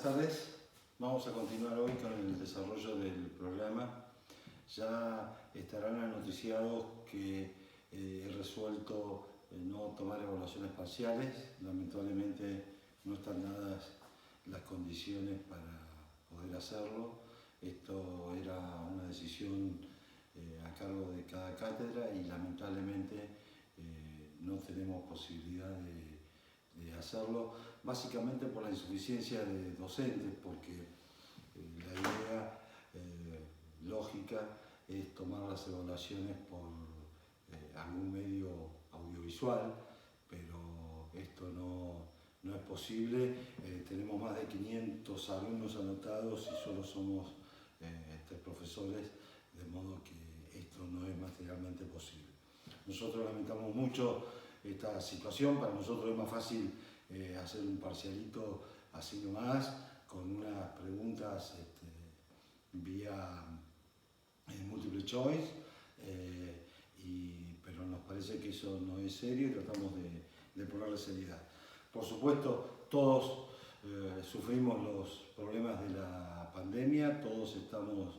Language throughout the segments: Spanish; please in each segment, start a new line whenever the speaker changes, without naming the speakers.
tardes. Vamos a continuar hoy con el desarrollo del programa. Ya estarán anoticiados que he resuelto no tomar evaluaciones parciales. Lamentablemente no están dadas las condiciones para poder hacerlo. Esto era una decisión a cargo de cada cátedra y lamentablemente no tenemos posibilidad de hacerlo, básicamente por la insuficiencia de docentes, porque la idea lógica es tomar las evaluaciones por algún medio audiovisual, pero esto no es posible. Tenemos más de 500 alumnos anotados y solo somos 3 profesores, de modo que esto no es materialmente posible. Nosotros lamentamos mucho esta situación. Para nosotros es más fácil hacer un parcialito así nomás, con unas preguntas vía multiple choice, pero nos parece que eso no es serio y tratamos de ponerle seriedad. Por supuesto, todos sufrimos los problemas de la pandemia, todos estamos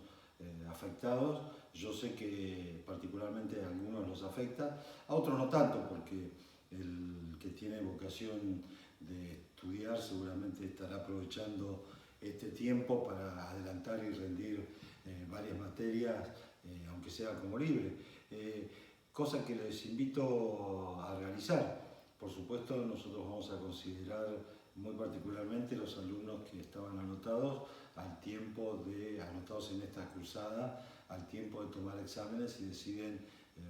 afectados. Yo sé que particularmente a algunos los afecta, a otros no tanto, porque el que tiene vocación de estudiar seguramente estará aprovechando este tiempo para adelantar y rendir varias materias, aunque sea como libre, cosa que les invito a realizar. Por supuesto, nosotros vamos a considerar muy particularmente los alumnos que estaban anotados anotados en esta cursada, al tiempo de tomar exámenes y deciden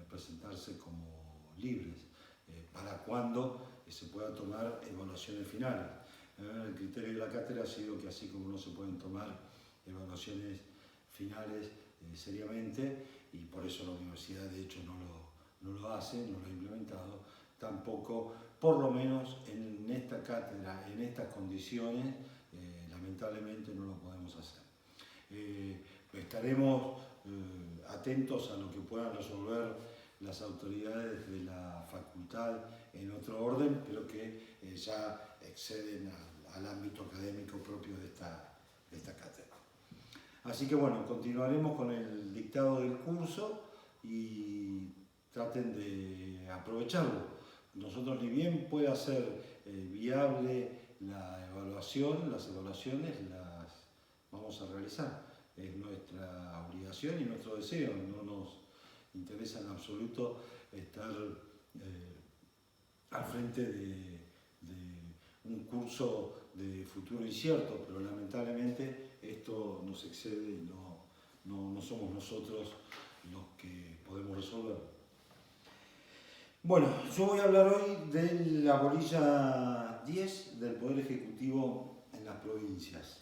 presentarse como libres, para cuando se pueda tomar evaluaciones finales. El criterio de la cátedra ha sido que así como no se pueden tomar evaluaciones finales seriamente, y por eso la universidad de hecho no lo hace, no lo ha implementado, tampoco, por lo menos en esta cátedra, en estas condiciones, lamentablemente no lo podemos hacer. Estaremos atentos a lo que puedan resolver las autoridades de la facultad en otro orden, pero que ya exceden al ámbito académico propio de esta cátedra. Así que bueno, continuaremos con el dictado del curso y traten de aprovecharlo. Nosotros, ni bien pueda ser viable las evaluaciones las vamos a realizar. Es nuestra obligación y nuestro deseo. No nos interesa en absoluto estar al frente de un curso de futuro incierto, pero lamentablemente esto nos excede y no somos nosotros los que podemos resolverlo. Bueno, yo voy a hablar hoy de la bolilla 10 del Poder Ejecutivo en las provincias.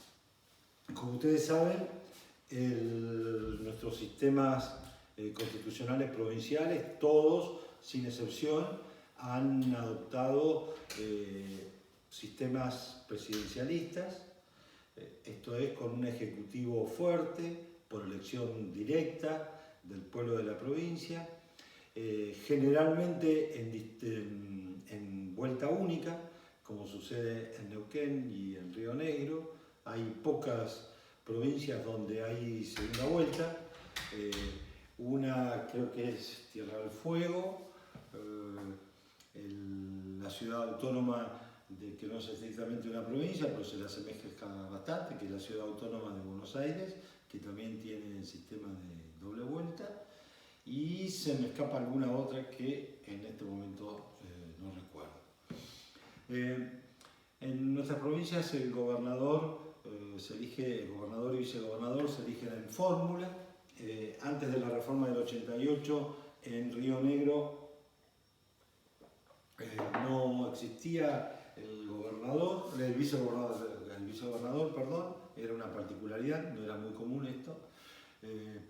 Como ustedes saben, nuestros sistemas constitucionales provinciales, todos, sin excepción, han adoptado sistemas presidencialistas, esto es, con un ejecutivo fuerte, por elección directa del pueblo de la provincia, generalmente en vuelta única, como sucede en Neuquén y en Río Negro. Hay pocas provincias donde hay segunda vuelta, una creo que es Tierra del Fuego, la ciudad autónoma que no es estrictamente una provincia, pero se le asemeja bastante, que es la ciudad autónoma de Buenos Aires, que también tiene el sistema de doble vuelta, y se me escapa alguna otra que en este momento no recuerdo. En nuestras provincias el gobernador gobernador y vicegobernador se eligen en fórmula. Antes de la reforma del 88, en Río Negro no existía el vicegobernador, perdón, era una particularidad, no era muy común esto,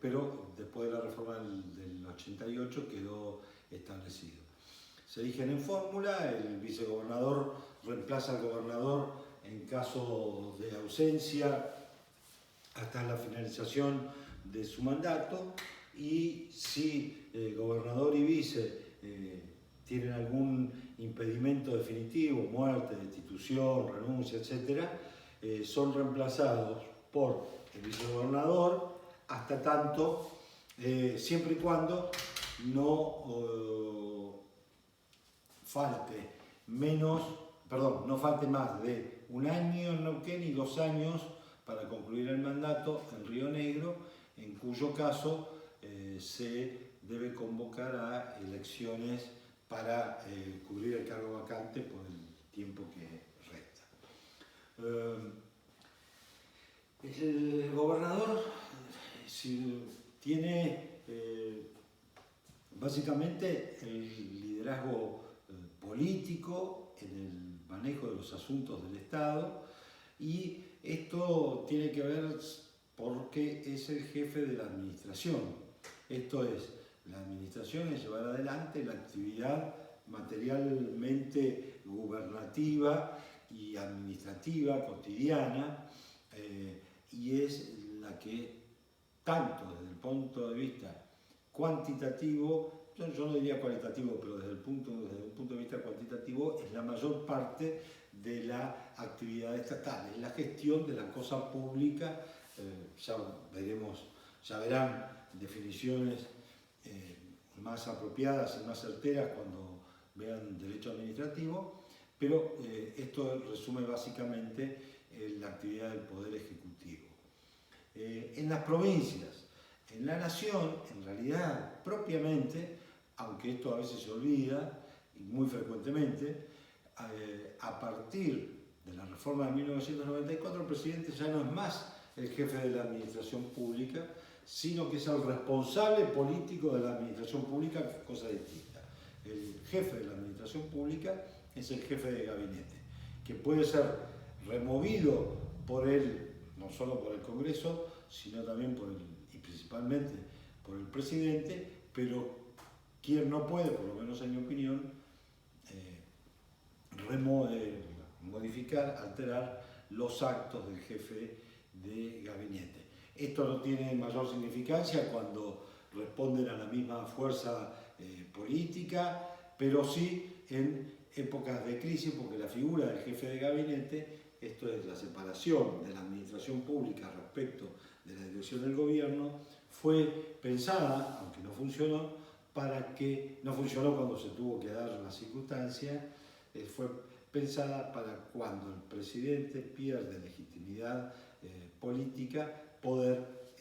pero después de la reforma del 88 quedó establecido. Se eligen en fórmula, el vicegobernador reemplaza al gobernador en caso de ausencia hasta la finalización de su mandato, y si gobernador y vice tienen algún impedimento definitivo, muerte, destitución, renuncia, etc., son reemplazados por el vicegobernador hasta tanto, siempre y cuando no no falte más de un año en Neuquén y 2 años para concluir el mandato en Río Negro, en cuyo caso se debe convocar a elecciones para cubrir el cargo vacante por el tiempo que resta. El gobernador tiene básicamente el liderazgo político en el manejo de los asuntos del Estado, y esto tiene que ver porque es el jefe de la administración. Esto es, la administración es llevar adelante la actividad materialmente gubernativa y administrativa cotidiana, y es la que, tanto desde el punto de vista cuantitativo, yo no diría cualitativo, pero desde un punto de vista cuantitativo, es la mayor parte de la actividad estatal, es la gestión de la cosa pública. Ya verán definiciones más apropiadas y más certeras cuando vean derecho administrativo, pero esto resume básicamente la actividad del Poder Ejecutivo. En las provincias, en la nación, en realidad, propiamente, aunque esto a veces se olvida, y muy frecuentemente, a partir de la reforma de 1994, el presidente ya no es más el jefe de la administración pública, sino que es el responsable político de la administración pública, que es cosa distinta. El jefe de la administración pública es el jefe de gabinete, que puede ser removido por él, no solo por el Congreso, sino también y principalmente por el presidente, pero quien no puede, por lo menos en mi opinión, modificar, alterar los actos del jefe de gabinete. Esto no tiene mayor significancia cuando responden a la misma fuerza política, pero sí en épocas de crisis, porque la figura del jefe de gabinete, esto es la separación de la administración pública respecto de la dirección del gobierno, fue pensada, aunque no funcionó, no funcionó cuando se tuvo que dar la circunstancia, fue pensada para cuando el presidente pierde legitimidad política, poder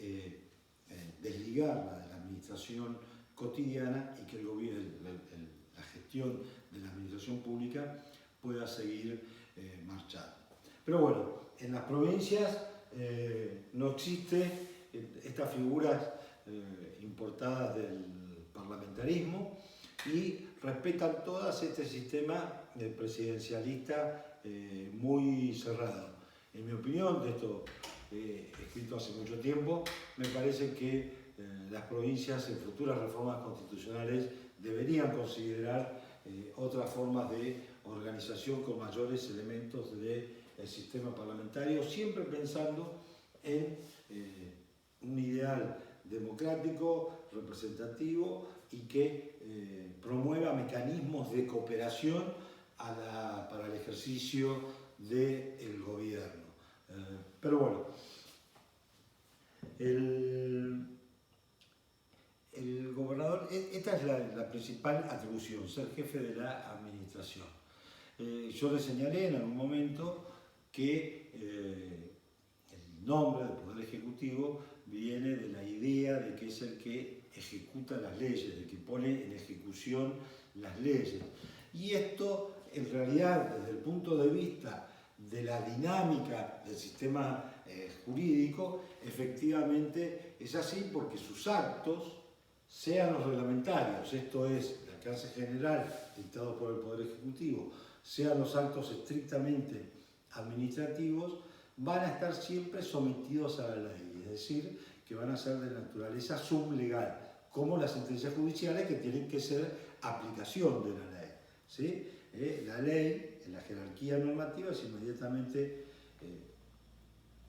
desligarla de la administración cotidiana y que la gestión de la administración pública pueda seguir marchando. Pero bueno, en las provincias no existe estas figuras importadas del parlamentarismo y respetan todas este sistema presidencialista muy cerrado. En mi opinión, de esto he escrito hace mucho tiempo, me parece que las provincias en futuras reformas constitucionales deberían considerar otras formas de organización con mayores elementos del sistema parlamentario, siempre pensando en un ideal democrático, representativo y que promueva mecanismos de cooperación para el ejercicio del gobierno. Pero bueno, el gobernador, esta es la principal atribución, ser jefe de la administración. Yo le señalé en algún momento que el nombre del Poder Ejecutivo viene de la idea de que es el que ejecuta las leyes, de que pone en ejecución las leyes. Y esto, en realidad, desde el punto de vista de la dinámica del sistema jurídico, efectivamente es así porque sus actos, sean los reglamentarios, esto es, el alcance general dictado por el Poder Ejecutivo, sean los actos estrictamente administrativos, van a estar siempre sometidos a la ley, es decir, que van a ser de naturaleza sublegal, como las sentencias judiciales que tienen que ser aplicación de la ley. ¿Sí? La ley, en la jerarquía normativa, es inmediatamente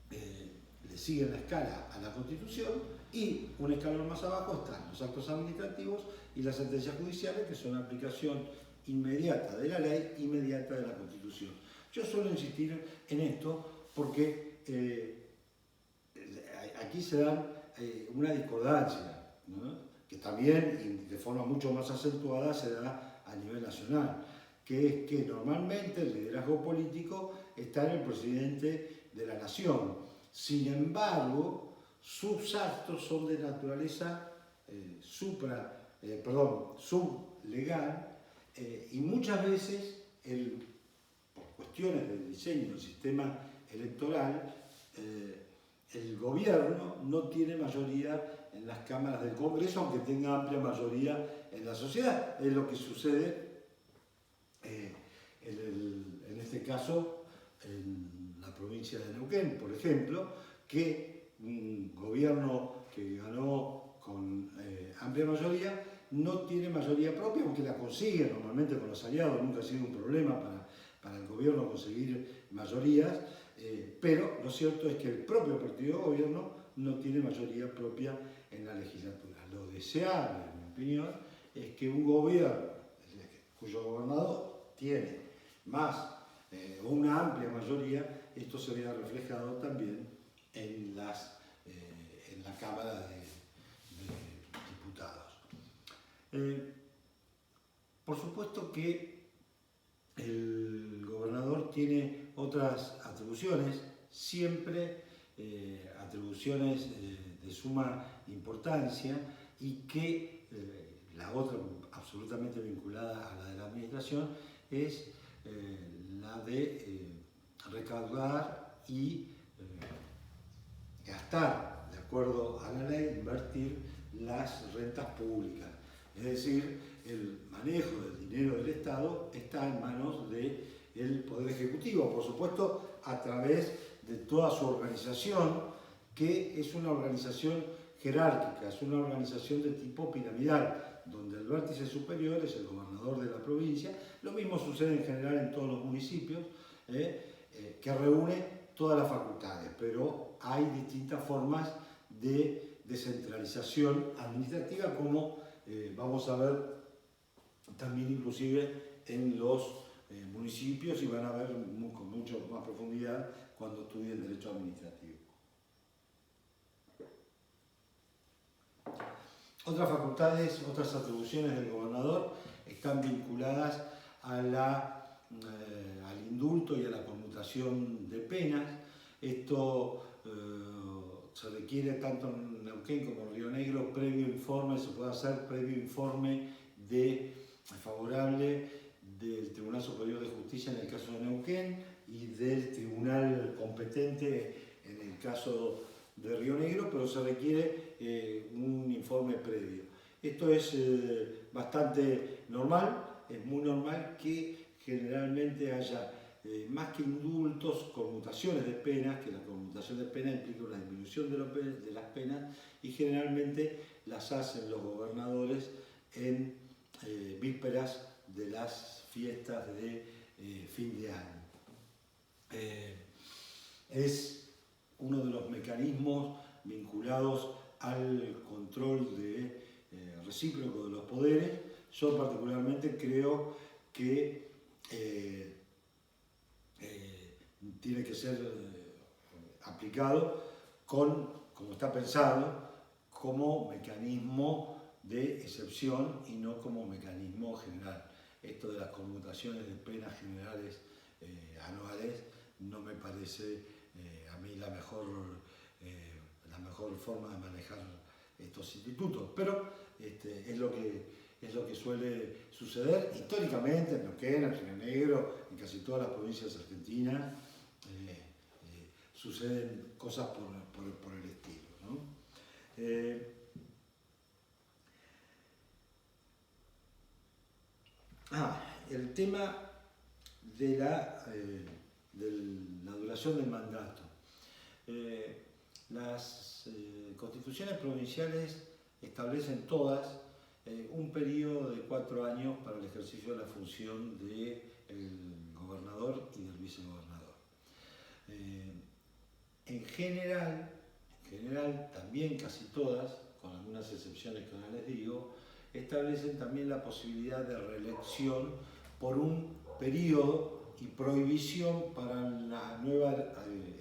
le sigue la escala a la Constitución, y un escalón más abajo están los actos administrativos y las sentencias judiciales, que son aplicación inmediata de la ley, inmediata de la Constitución. Yo suelo insistir en esto porque aquí se dan una discordancia, ¿no? Que también, y de forma mucho más acentuada, se da a nivel nacional, que es que normalmente el liderazgo político está en el presidente de la nación. Sin embargo, sus actos son de naturaleza sublegal, y muchas veces, por cuestiones del diseño del sistema electoral, el gobierno no tiene mayoría en las cámaras del Congreso, aunque tenga amplia mayoría en la sociedad. Es lo que sucede en este caso en la provincia de Neuquén, por ejemplo, que un gobierno que ganó con amplia mayoría no tiene mayoría propia, aunque la consigue normalmente con los aliados. Nunca ha sido un problema para el gobierno conseguir mayorías, pero lo cierto es que el propio partido de gobierno no tiene mayoría propia en la legislatura. Lo deseable, en mi opinión, es que un gobierno cuyo gobernador tiene más una amplia mayoría, esto se vea reflejado también en la Cámara de Diputados. Por supuesto que el gobernador tiene otras atribuciones, siempre atribuciones de suma importancia, y que la otra, absolutamente vinculada a la de la administración, es la de recaudar y gastar, de acuerdo a la ley, invertir las rentas públicas. Es decir, el manejo del dinero del Estado está en manos del Poder Ejecutivo, por supuesto, a través de toda su organización, que es una organización jerárquica, es una organización de tipo piramidal, donde el vértice superior es el gobernador de la provincia. Lo mismo sucede en general en todos los municipios, que reúne todas las facultades, pero hay distintas formas de descentralización administrativa, como vamos a ver también inclusive en los municipios, y van a ver con mucho más profundidad cuando estudien derecho administrativo. Otras facultades, otras atribuciones del gobernador están vinculadas al indulto y a la conmutación de penas. Esto se requiere tanto en Neuquén como en Río Negro previo informe, se puede hacer previo informe favorable del Tribunal Superior de Justicia en el caso de Neuquén y del tribunal competente en el caso de Río Negro, pero se requiere un informe previo. Esto es bastante normal, es muy normal que generalmente haya más que indultos, conmutaciones de penas, que la conmutación de penas implica una disminución de las penas, y generalmente las hacen los gobernadores en vísperas de las fiestas de fin de año. Es uno de los mecanismos vinculados al control recíproco de los poderes. Yo particularmente creo que tiene que ser aplicado como está pensado, como mecanismo de excepción y no como mecanismo general. Esto de las conmutaciones de penas generales anuales no me parece a mí la mejor forma de manejar estos institutos, pero es lo que suele suceder históricamente en Neuquén, en Río Negro, en casi todas las provincias argentinas. Suceden cosas por el estilo, ¿no? El tema de la duración del mandato. Las constituciones provinciales establecen todas un periodo de 4 años para el ejercicio de la función del gobernador y del vicegobernador. En general, también casi todas, con algunas excepciones que ahora les digo, establecen también la posibilidad de reelección por un periodo y prohibición para la nueva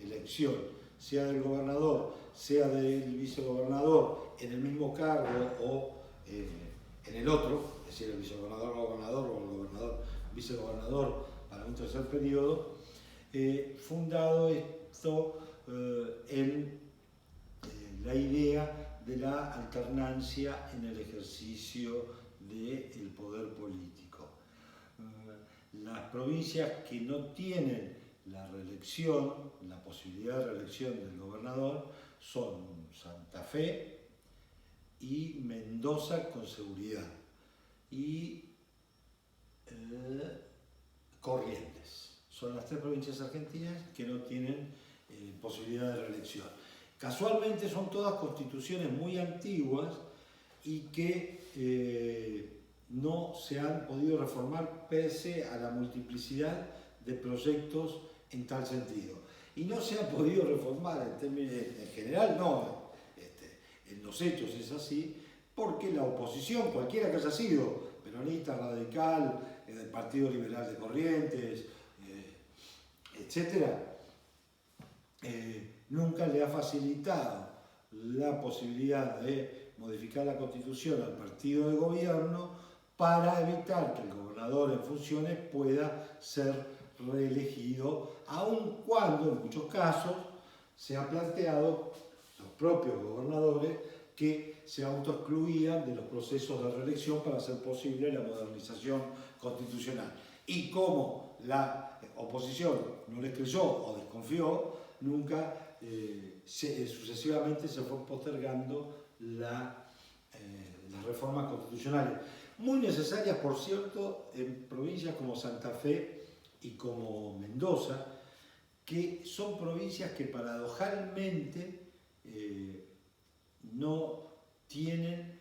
elección, sea del gobernador, sea del vicegobernador, en el mismo cargo o en el otro, es decir, el vicegobernador, gobernador o el gobernador, vicegobernador para un tercer periodo, fundado esto en la idea de la alternancia en el ejercicio del poder político. Las provincias que no tienen la reelección, la posibilidad de reelección del gobernador, son Santa Fe y Mendoza con seguridad, y Corrientes. Son las tres provincias argentinas que no tienen posibilidad de reelección. Casualmente son todas constituciones muy antiguas y que no se han podido reformar pese a la multiplicidad de proyectos en tal sentido. Y no se ha podido reformar en términos, en general no, en los hechos es así, porque la oposición, cualquiera que haya sido, peronista, radical, del Partido Liberal de Corrientes, etc., nunca le ha facilitado la posibilidad de modificar la Constitución al partido de gobierno para evitar que el gobernador en funciones pueda ser reelegido, aun cuando en muchos casos se ha planteado los propios gobernadores que se autoexcluían de los procesos de reelección para hacer posible la modernización constitucional. Y como la oposición no les creyó o desconfió, nunca sucesivamente se fue postergando las reformas constitucionales, muy necesarias, por cierto, en provincias como Santa Fe y como Mendoza, que son provincias que paradojalmente no tienen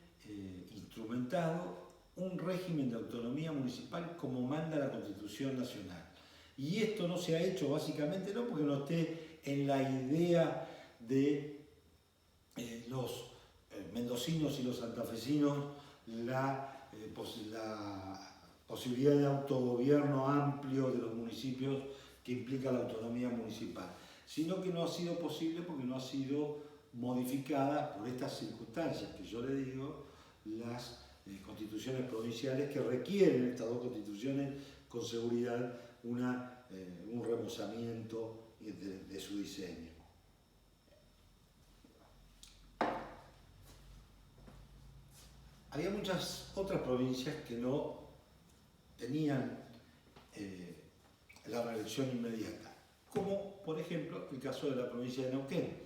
instrumentado un régimen de autonomía municipal como manda la Constitución Nacional. Y esto no se ha hecho básicamente no porque no esté en la idea de los mendocinos y los santafesinos la posibilidad de autogobierno amplio de los municipios que implica la autonomía municipal, sino que no ha sido posible porque no ha sido modificada por estas circunstancias que yo le digo, las constituciones provinciales, que requieren, estas dos constituciones, con seguridad un remozamiento de su diseño. Había muchas otras provincias que no tenían la reelección inmediata, como por ejemplo el caso de la provincia de Neuquén.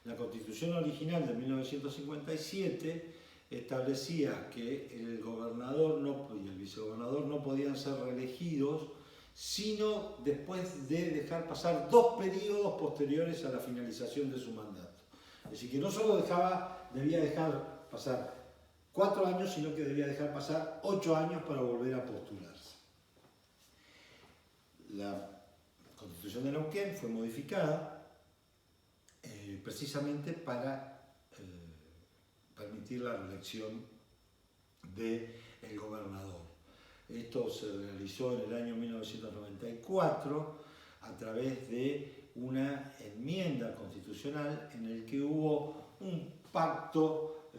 La Constitución original de 1957 establecía que el gobernador y el vicegobernador no podían ser reelegidos sino después de dejar pasar 2 periodos posteriores a la finalización de su mandato. Es decir, que no solo debía dejar pasar 4 años, sino que debía dejar pasar 8 años para volver a postularse. La Constitución de Neuquén fue modificada precisamente para permitir la reelección del gobernador. Esto se realizó en el año 1994 a través de una enmienda constitucional en el que hubo un pacto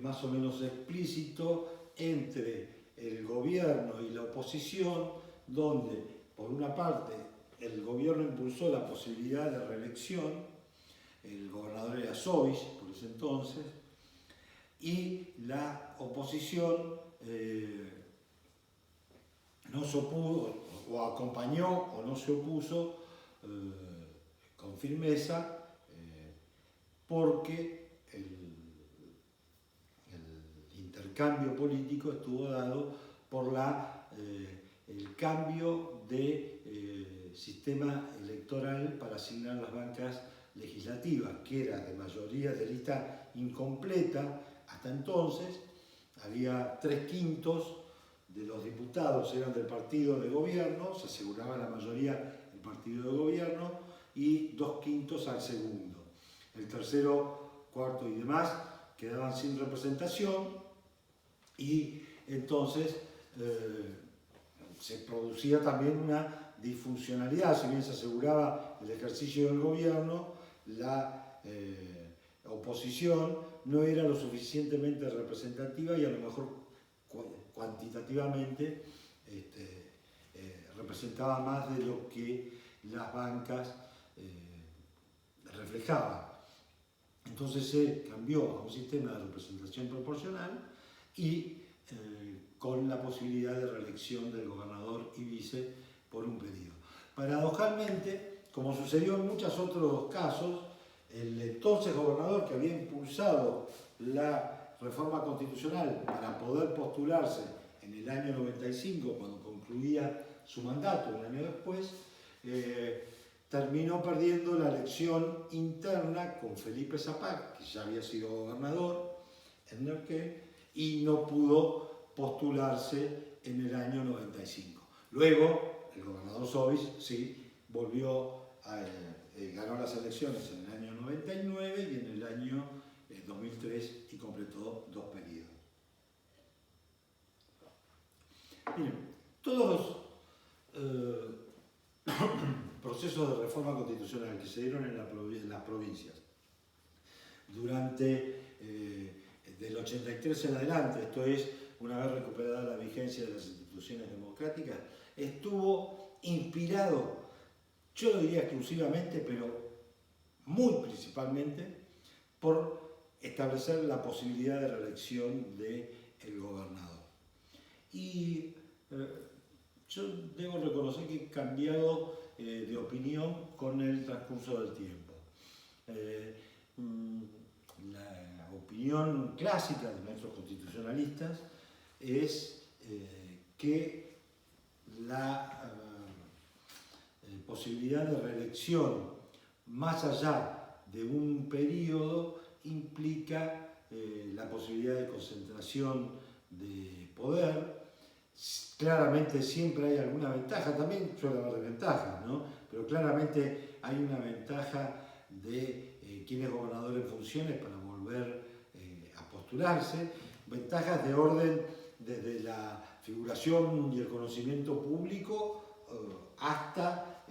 más o menos explícito entre el gobierno y la oposición, donde por una parte el gobierno impulsó la posibilidad de reelección, el gobernador era Sovis por ese entonces, y la oposición no se opuso, o acompañó o no se opuso con firmeza, porque el intercambio político estuvo dado por el cambio de sistema electoral para asignar las bancas legislativas, que era de mayoría de lista incompleta. Hasta entonces había 3/5 de los diputados eran del partido de gobierno, se aseguraba la mayoría del partido de gobierno, y 2/5 al segundo. El tercero, cuarto y demás quedaban sin representación, y entonces se producía también una disfuncionalidad, si bien se aseguraba el ejercicio del gobierno, la oposición no era lo suficientemente representativa y a lo mejor cuantitativamente representaba más de lo que las bancas reflejaban. Entonces se cambió a un sistema de representación proporcional y con la posibilidad de reelección del gobernador y vice por un periodo. Paradojalmente, como sucedió en muchos otros casos, el entonces gobernador que había impulsado la reforma constitucional para poder postularse en el año 95, cuando concluía su mandato, un año después, terminó perdiendo la elección interna con Felipe Zapac, que ya había sido gobernador en Neuquén, y no pudo postularse en el año 95. Luego, el gobernador Sobis sí volvió a... ganó las elecciones en el año 99 y en el año 2003 y completó 2 periodos. Miren, todos los procesos de reforma constitucional que se dieron en las provincias durante del 83 en adelante, esto es, una vez recuperada la vigencia de las instituciones democráticas, estuvo inspirado, yo lo diría exclusivamente, pero muy principalmente, por establecer la posibilidad de reelección del gobernador. Y yo debo reconocer que he cambiado de opinión con el transcurso del tiempo. La opinión clásica de nuestros constitucionalistas es que la posibilidad de reelección más allá de un periodo implica la posibilidad de concentración de poder. Claramente siempre hay alguna ventaja, también suele haber desventajas, ¿no? Pero claramente hay una ventaja de quien es gobernador en funciones para volver a postularse, ventajas de orden desde la figuración y el conocimiento público hasta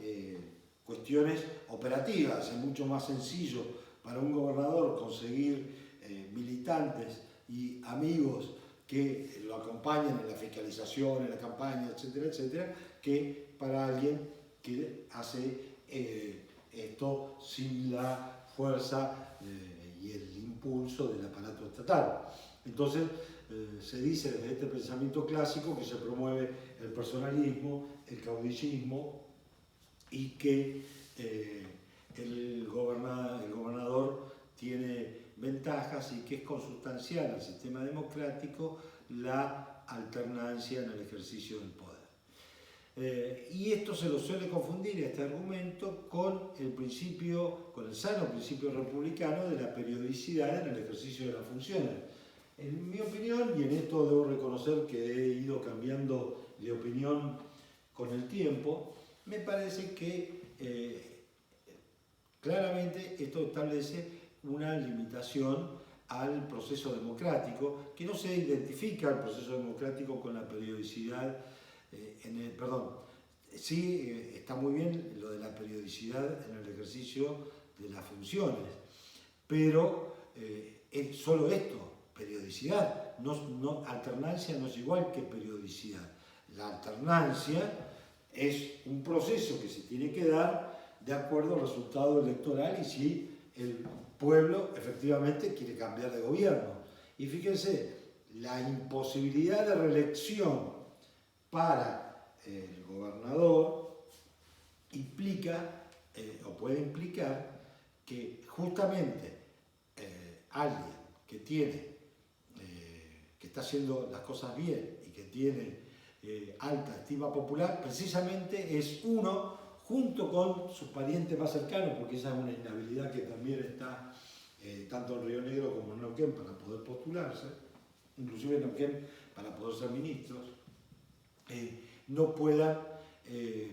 cuestiones operativas. Es mucho más sencillo para un gobernador conseguir militantes y amigos que lo acompañen en la fiscalización, en la campaña, etcétera, etcétera, que para alguien que hace esto sin la fuerza y el impulso del aparato estatal. Entonces, se dice desde este pensamiento clásico que se promueve el personalismo, el caudillismo y que el gobernador tiene ventajas y que es consustancial al sistema democrático la alternancia en el ejercicio del poder. Y esto se lo suele confundir, este argumento, con el sano principio republicano de la periodicidad en el ejercicio de las funciones. En mi opinión, y en esto debo reconocer que he ido cambiando de opinión con el tiempo, me parece que claramente esto establece una limitación al proceso democrático, que no se identifica el proceso democrático con la periodicidad, sí está muy bien lo de la periodicidad en el ejercicio de las funciones, pero es solo esto, periodicidad, alternancia no es igual que periodicidad. La alternancia es un proceso que se tiene que dar de acuerdo al resultado electoral y si el pueblo efectivamente quiere cambiar de gobierno. Y fíjense, la imposibilidad de reelección para el gobernador implica, o puede implicar, que justamente alguien que está haciendo las cosas bien y que tiene alta estima popular, precisamente es uno, junto con sus parientes más cercanos, porque esa es una inhabilidad que también está tanto en Río Negro como en Neuquén para poder postularse, inclusive en Neuquén para poder ser ministros, no puedan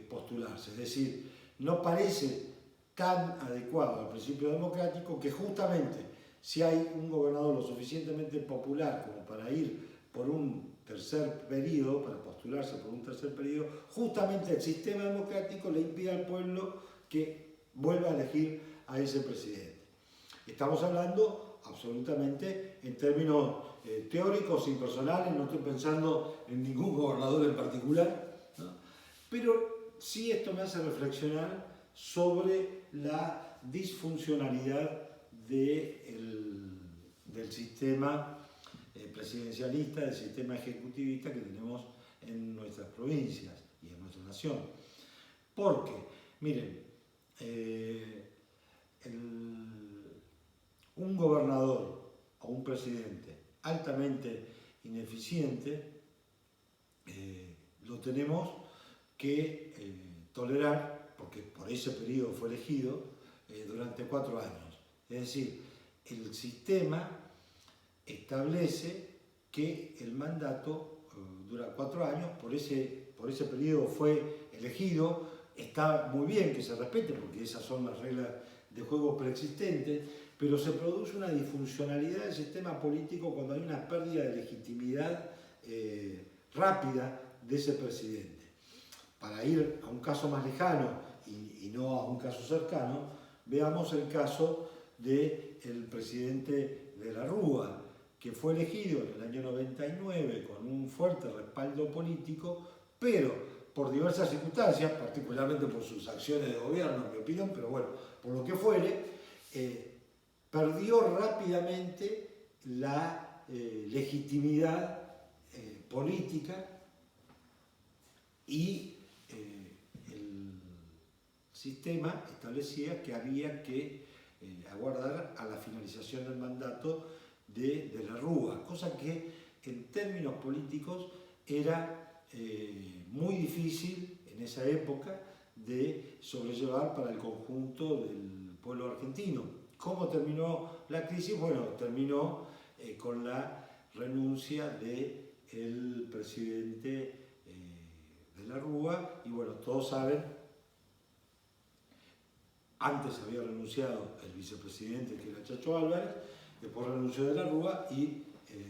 postularse. Es decir, no parece tan adecuado al principio democrático que justamente si hay un gobernador lo suficientemente popular como para ir por un tercer periodo, para postularse, postularse por un tercer periodo, justamente el sistema democrático le impide al pueblo que vuelva a elegir a ese presidente. Estamos hablando absolutamente en términos teóricos y personales, no estoy pensando en ningún gobernador en particular, ¿no? Pero sí esto me hace reflexionar sobre la disfuncionalidad del sistema presidencialista, del sistema ejecutivista que tenemos en nuestras provincias y en nuestra nación. Porque, miren, un gobernador o un presidente altamente ineficiente lo tenemos que tolerar, porque por ese periodo fue elegido, durante 4 años. Es decir, el sistema establece que el mandato dura 4 años, por ese periodo fue elegido. Está muy bien que se respete, porque esas son las reglas de juego preexistentes, pero se produce una disfuncionalidad del sistema político cuando hay una pérdida de legitimidad rápida de ese presidente. Para ir a un caso más lejano y no a un caso cercano, veamos el caso del presidente de la Rúa, que fue elegido en el año 99 con un fuerte respaldo político, pero por diversas circunstancias, particularmente por sus acciones de gobierno, en mi opinión, pero bueno, por lo que fuere, perdió rápidamente la legitimidad política y el sistema establecía que había que aguardar a la finalización del mandato de la Rúa, cosa que en términos políticos era muy difícil en esa época de sobrellevar para el conjunto del pueblo argentino. ¿Cómo terminó la crisis? Bueno, terminó con la renuncia del presidente de la Rúa, y bueno, todos saben, antes había renunciado el vicepresidente, que era Chacho Álvarez, después renunció de la Rúa y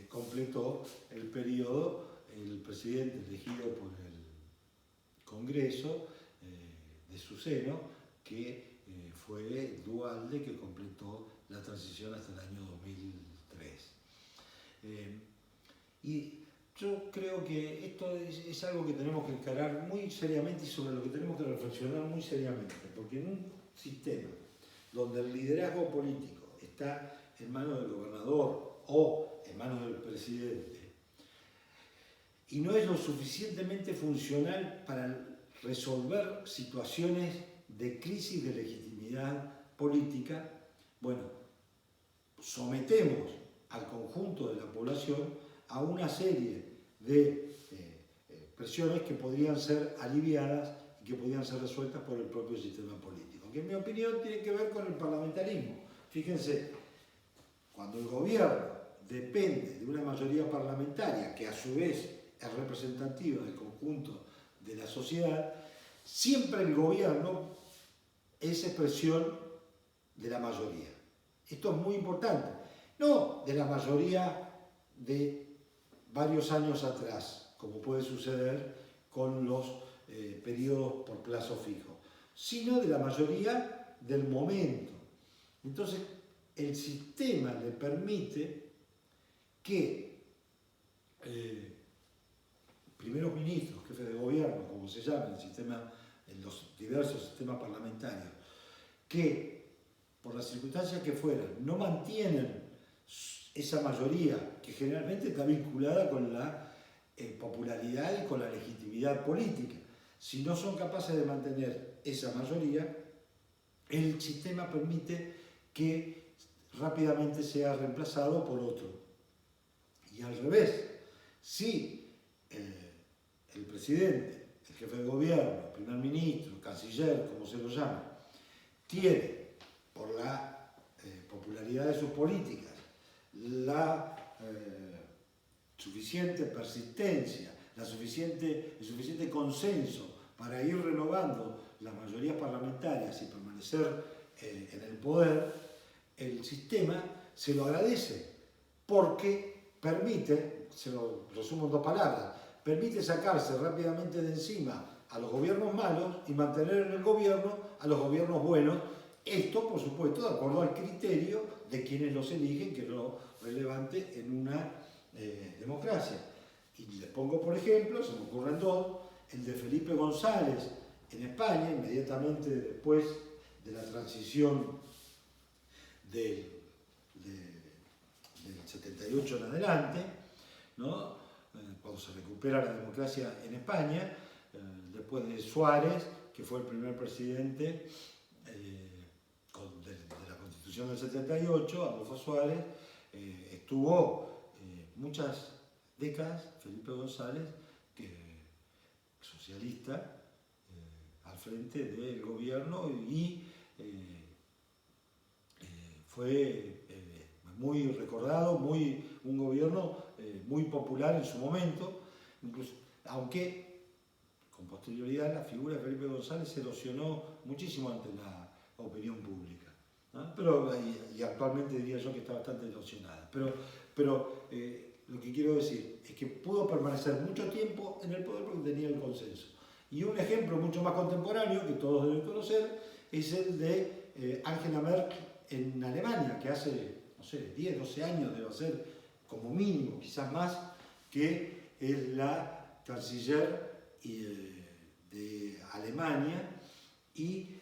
completó el periodo el presidente elegido por el Congreso de su seno, que fue Duhalde, que completó la transición hasta el año 2003. Y yo creo que esto es algo que tenemos que encarar muy seriamente y sobre lo que tenemos que reflexionar muy seriamente, porque en un sistema donde el liderazgo político está en manos del gobernador o en manos del presidente y no es lo suficientemente funcional para resolver situaciones de crisis de legitimidad política, bueno, sometemos al conjunto de la población a una serie de presiones que podrían ser aliviadas y que podrían ser resueltas por el propio sistema político, que en mi opinión tiene que ver con el parlamentarismo. Fíjense, cuando el gobierno depende de una mayoría parlamentaria, que a su vez es representativa del conjunto de la sociedad, siempre el gobierno es expresión de la mayoría. Esto es muy importante, no de la mayoría de varios años atrás, como puede suceder con los periodos por plazo fijo, sino de la mayoría del momento. Entonces, el sistema le permite que primeros ministros, jefes de gobierno, como se llama en los diversos sistemas parlamentarios, que por las circunstancias que fueran no mantienen esa mayoría, que generalmente está vinculada con la popularidad y con la legitimidad política. Si no son capaces de mantener esa mayoría, el sistema permite que rápidamente sea reemplazado por otro. Y al revés, si el presidente, el jefe de gobierno, el primer ministro, canciller, como se lo llama, tiene, por la popularidad de sus políticas, la suficiente persistencia, el suficiente consenso para ir renovando las mayorías parlamentarias y permanecer en el poder, el sistema se lo agradece porque permite, se lo resumo en 2 palabras, permite sacarse rápidamente de encima a los gobiernos malos y mantener en el gobierno a los gobiernos buenos. Esto, por supuesto, de acuerdo al criterio de quienes los eligen, que es lo relevante en una democracia. Y les pongo, por ejemplo, se me ocurren dos, el de Felipe González en España, inmediatamente después de la transición del 78 en adelante, ¿no? Cuando se recupera la democracia en España, después de Suárez, que fue el primer presidente de la Constitución del 78, Adolfo Suárez, estuvo muchas décadas, Felipe González, socialista, al frente del gobierno y fue muy recordado, un gobierno muy popular en su momento, incluso, aunque con posterioridad la figura de Felipe González se erosionó muchísimo ante la opinión pública, ¿no? Pero, y actualmente diría yo que está bastante erosionada. Pero lo que quiero decir es que pudo permanecer mucho tiempo en el poder porque tenía el consenso. Y un ejemplo mucho más contemporáneo, que todos deben conocer, es el de Angela Merkel en Alemania, que hace, no sé, 10, 12 años debe ser, como mínimo, quizás más, que es la canciller de Alemania, y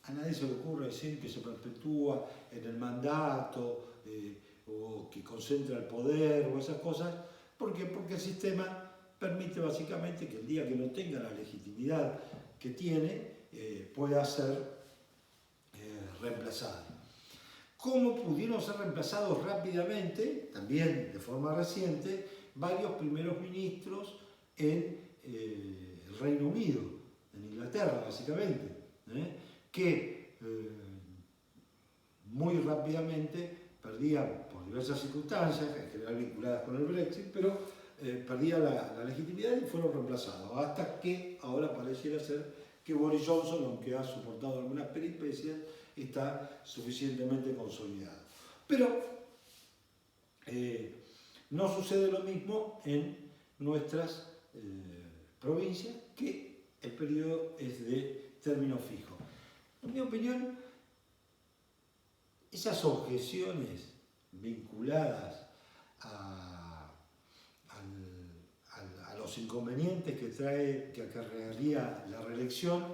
a nadie se le ocurre decir que se perpetúa en el mandato o que concentra el poder o esas cosas. ¿Por qué? Porque el sistema permite básicamente que el día que no tenga la legitimidad que tiene, pueda ser reemplazado. ¿Cómo pudieron ser reemplazados rápidamente, también de forma reciente, varios primeros ministros en el Reino Unido, en Inglaterra básicamente, que muy rápidamente perdían, por diversas circunstancias, en general vinculadas con el Brexit, pero perdían la legitimidad y fueron reemplazados, hasta que ahora pareciera ser que Boris Johnson, aunque ha soportado algunas peripecias, está suficientemente consolidado. Pero no sucede lo mismo en nuestras provincias, que el periodo es de término fijo. En mi opinión, esas objeciones vinculadas a los inconvenientes que acarrearía la reelección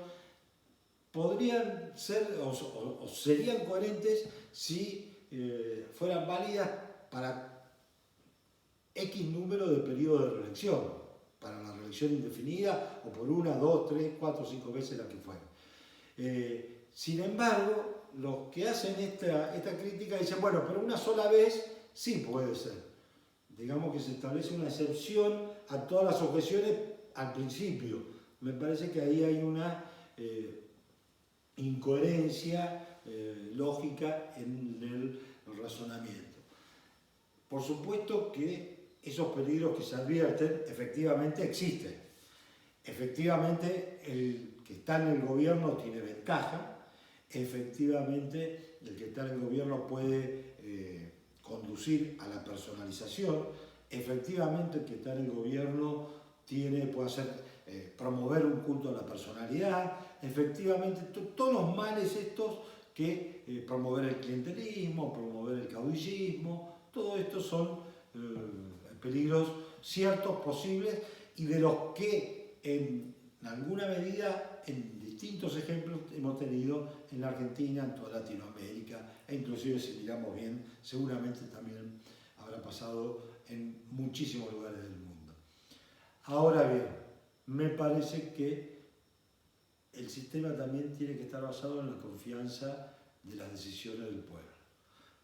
podrían ser o serían coherentes si fueran válidas para X número de periodos de reelección, para la reelección indefinida o por 1, 2, 3, 4, 5 veces la que fuera. Sin embargo, los que hacen esta crítica dicen, bueno, pero una sola vez sí puede ser. Digamos que se establece una excepción a todas las objeciones al principio. Me parece que ahí hay una incoherencia lógica en el razonamiento. Por supuesto que esos peligros que se advierten efectivamente existen. Efectivamente, el que está en el gobierno tiene ventaja. Efectivamente, el que está en el gobierno puede conducir a la personalización. Efectivamente, el que está en el gobierno puede hacer promover un culto a la personalidad. Efectivamente, todos los males estos que promover el clientelismo, promover el caudillismo, todo esto son peligros ciertos, posibles, y de los que en alguna medida, en distintos ejemplos, hemos tenido en la Argentina, en toda Latinoamérica, e inclusive si miramos bien, seguramente también habrá pasado en muchísimos lugares del mundo. Ahora bien, me parece que el sistema también tiene que estar basado en la confianza de las decisiones del pueblo,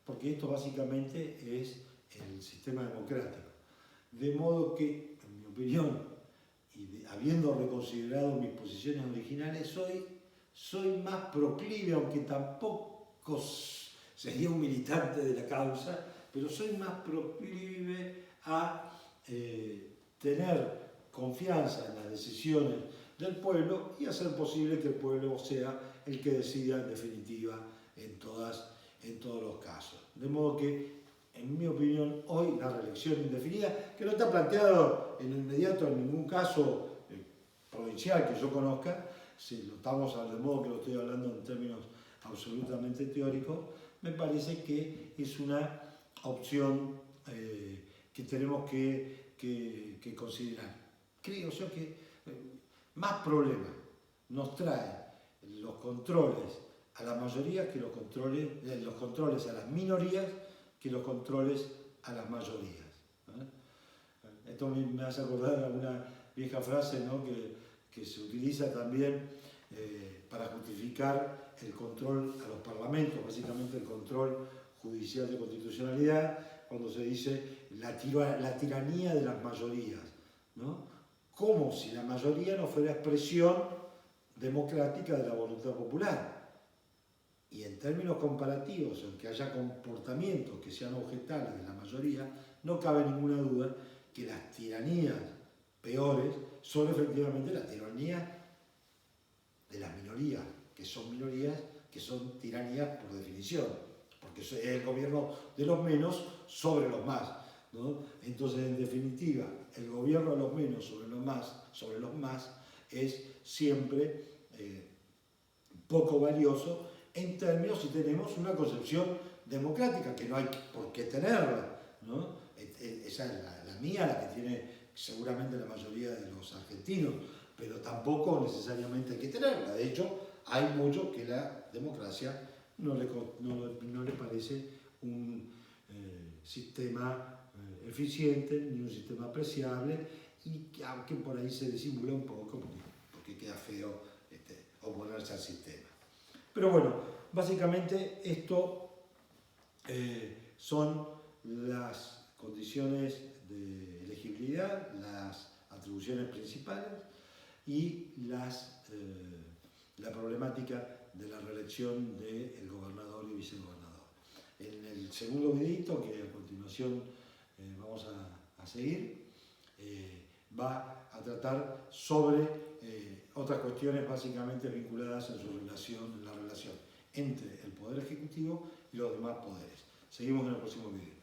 porque esto básicamente es el sistema democrático. De modo que, en mi opinión, y habiendo reconsiderado mis posiciones originales, soy más proclive, aunque tampoco sería un militante de la causa, pero soy más proclive a tener confianza en las decisiones del pueblo y hacer posible que el pueblo sea el que decida en definitiva en todos los casos. De modo que en mi opinión, hoy la reelección indefinida, que no está planteado en lo inmediato en ningún caso provincial que yo conozca, si lo estamos de modo que lo estoy hablando en términos absolutamente teóricos, me parece que es una opción que tenemos que considerar. Creo yo que más problemas nos trae los controles a la mayoría que los controles a las minorías que los controles a las mayorías. Esto me hace acordar a una vieja frase, ¿no?, que se utiliza también para justificar el control a los parlamentos, básicamente el control judicial de constitucionalidad, cuando se dice la tiranía de las mayorías, ¿no? Como si la mayoría no fuera expresión democrática de la voluntad popular. Y en términos comparativos, en que haya comportamientos que sean objetales de la mayoría, no cabe ninguna duda que las tiranías peores son efectivamente la tiranía de las minorías, que son tiranías por definición, porque es el gobierno de los menos sobre los más, ¿no? Entonces, en definitiva, el gobierno de los menos sobre los más es siempre poco valioso en términos si tenemos una concepción democrática, que no hay por qué tenerla, ¿no? Esa es la mía, la que tiene seguramente la mayoría de los argentinos, pero tampoco necesariamente hay que tenerla. De hecho, hay muchos que la democracia no le parece un sistema eficiente ni un sistema apreciable, y que aunque por ahí se disimula un poco porque queda feo oponerse al sistema. Pero bueno, básicamente esto son las condiciones de elegibilidad, las atribuciones principales y la problemática de la reelección del gobernador y vicegobernador. En el segundo videito, que a continuación vamos a seguir, va a tratar sobre otras cuestiones básicamente vinculadas en la relación entre el Poder Ejecutivo y los demás poderes. Seguimos en el próximo video.